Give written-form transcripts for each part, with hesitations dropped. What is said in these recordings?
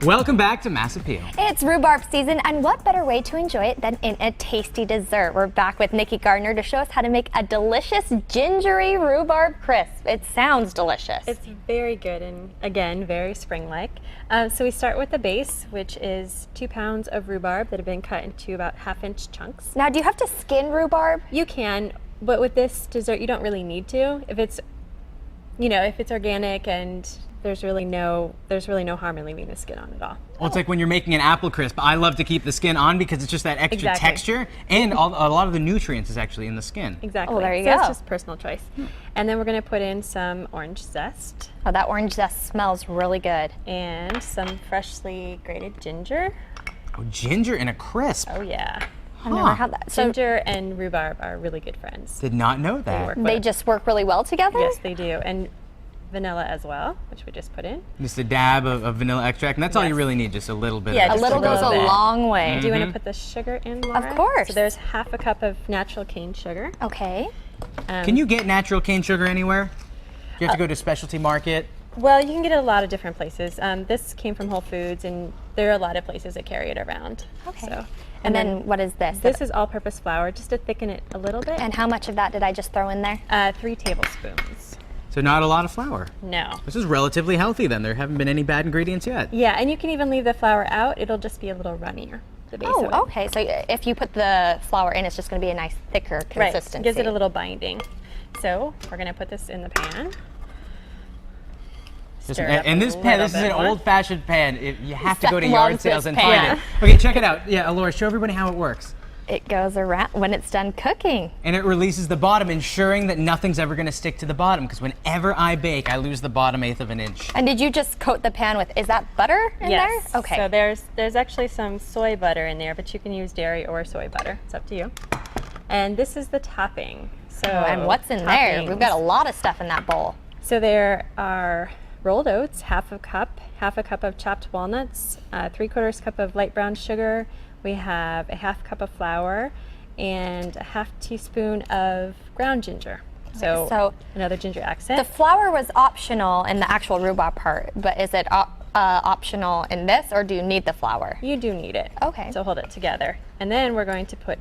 Welcome back to Mass Appeal. It's rhubarb season, and what better way to enjoy it than in a tasty dessert? We're back with Nikki Gardner to show us how to make a delicious gingery rhubarb crisp. It sounds delicious. It's very good and, again, very spring-like. So we start with the base, which is 2 pounds of rhubarb that have been cut into about 1/2-inch chunks. Now, do you have to skin rhubarb? You can, but with this dessert, you don't really need to. If it's, if it's organic and there's really no harm in leaving the skin on at all. Well, it's like when you're making an apple crisp. I love to keep the skin on because it's just that extra Exactly. texture, and a lot of the nutrients is actually in the skin. Exactly. Oh, there you so go. it's just personal choice. And then we're going to put in some orange zest Oh, that orange zest smells really good. and some freshly grated ginger. Oh, ginger in a crisp. Oh yeah. I've never had that. So Ginger and rhubarb are really good friends. Did not know that. work. they just work really well together? Yes, they do. And vanilla as well, which we just put in. Just a dab of vanilla extract, and that's all you Yes. really need, just a little bit. Yeah, of A just little a goes little a bit. long way. Do you want to put the sugar in, Laura? Of course. So there's 1/2 cup of natural cane sugar. Okay. Can you get natural cane sugar anywhere? Do you have to go to a specialty market? Well, you can get it at a lot of different places. This came from Whole Foods, and there are a lot of places that carry it around. Okay. So, And then what is this? this is all-purpose flour, just to thicken it a little bit. And how much of that did I just throw in there? 3 tablespoons. So not a lot of flour. No. This is relatively healthy then. There haven't been any bad ingredients yet. Yeah, and you can even leave the flour out. It'll just be a little runnier. The base of it. Oh, okay. So if you put the flour in, it's just going to be a nice thicker Right. consistency. Gives it a little binding. So we're going to put this in the pan. Stir it up And a this pan, little this is bit an more. old-fashioned pan. You have to Seth go to loves yard this sales and pan. find it. Okay, check it out. Yeah, Laura, show everybody how it works. It goes around when it's done cooking. And it releases the bottom, ensuring that nothing's ever going to stick to the bottom. Because whenever I bake, I lose the bottom 1/8 of an inch. And did you just coat the pan with, is that butter in Yes. there? Okay. So there's actually some soy butter in there, but you can use dairy or soy butter. It's up to you. And this is the topping. So and what's in there? toppings. We've got a lot of stuff in that bowl. So there are rolled oats, 1/2 cup, 1/2 cup of chopped walnuts, 3/4 cup of light brown sugar. We have a 1/2 cup of flour and a 1/2 teaspoon of ground ginger. So another ginger accent. The flour was optional in the actual rhubarb part, but is it optional in this, or do you need the flour? You do need it. Okay. So hold it together. And then we're going to put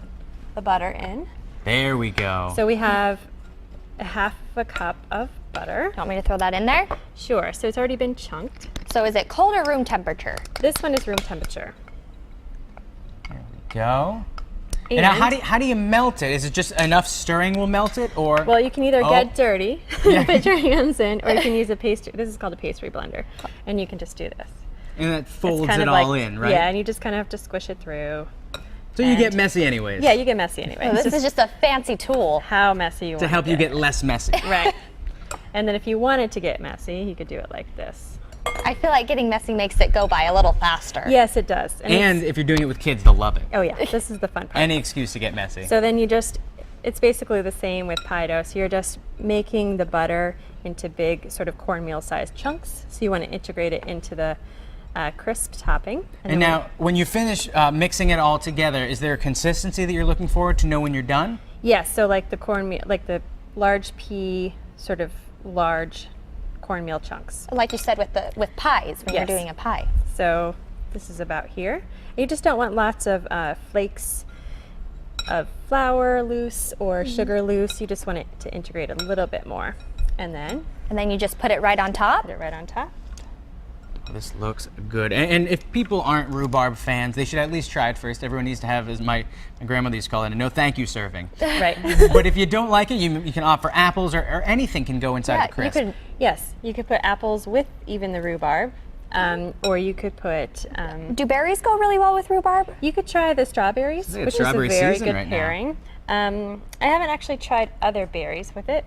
the butter in. There we go. So we have a 1/2 cup of butter. You want me to throw that in there? Sure, so it's already been chunked. So is it cold or room temperature? This one is room temperature. Go. And now, how do you melt it? Is it just enough stirring will melt it, or? Well, you can either get dirty, Yeah. put your hands in, or you can use a pastry. This is called a pastry blender, and you can just do this. And that It's folds kind it of all like- in, right? Yeah, and you just kind of have to squish it through. So you get and- messy anyways. Yeah, you get messy anyway. So It's this is just a fancy tool. how messy you want To help you get less messy. right. And then if you wanted to get messy, you could do it like this. I feel like getting messy makes it go by a little faster. Yes, it does. And if you're doing it with kids, they'll love it. oh yeah, this is the fun part. Any excuse to get messy. So then it's basically the same with pie dough. So you're just making the butter into big sort of cornmeal sized chunks. So you want to integrate it into the crisp topping. And then now, when you finish mixing it all together, is there a consistency that you're looking for to know when you're done? yes, so like the cornmeal, like the large pea, sort of large cornmeal chunks. Like you said with pies, when Yes. you're doing a pie. So this is about here. You just don't want lots of flakes of flour loose or sugar loose. You just want it to integrate a little bit more. And then you just put it right on top. put it right on top. This looks good. And if people aren't rhubarb fans, they should at least try it first. Everyone needs to have, as my grandmother used to call it, a no thank you serving. Right. But if you don't like it, you can opt for apples, or anything can go inside the crisp. You could put apples with even the rhubarb, or you could put. Do berries go really well with rhubarb? You could try the strawberries, like which strawberry is a very season good right now. pairing. I haven't actually tried other berries with it.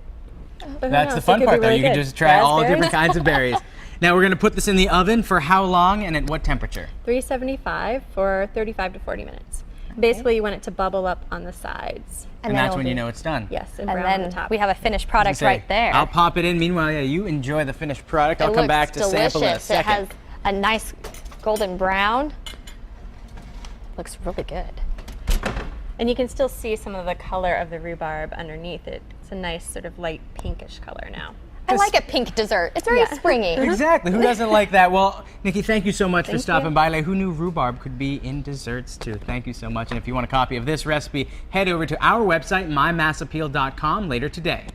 But who That's knows? the It fun could be part, though. really You can good. just try all Raspberries. different kinds of berries. Now we're going to put this in the oven for how long and at what temperature? 375 for 35 to 40 minutes. Basically, you want it to bubble up on the sides. And then that's it'll when you be- know it's done. Yes, and, And brown on the then top. we have a finished product Say, right there. I'll pop it in. Meanwhile, yeah, you enjoy the finished product. I'll It come looks back to sample in a delicious. It second. has a nice golden brown. Looks really good. And you can still see some of the color of the rhubarb underneath it. It's a nice sort of light pinkish color now. I like a pink dessert. It's very springy. Exactly. Who doesn't like that? Well, Nikki, thank you so much for Thank stopping you. by. Like, who knew rhubarb could be in desserts too? Thank you so much. And if you want a copy of this recipe, head over to our website, mymassappeal.com, later today.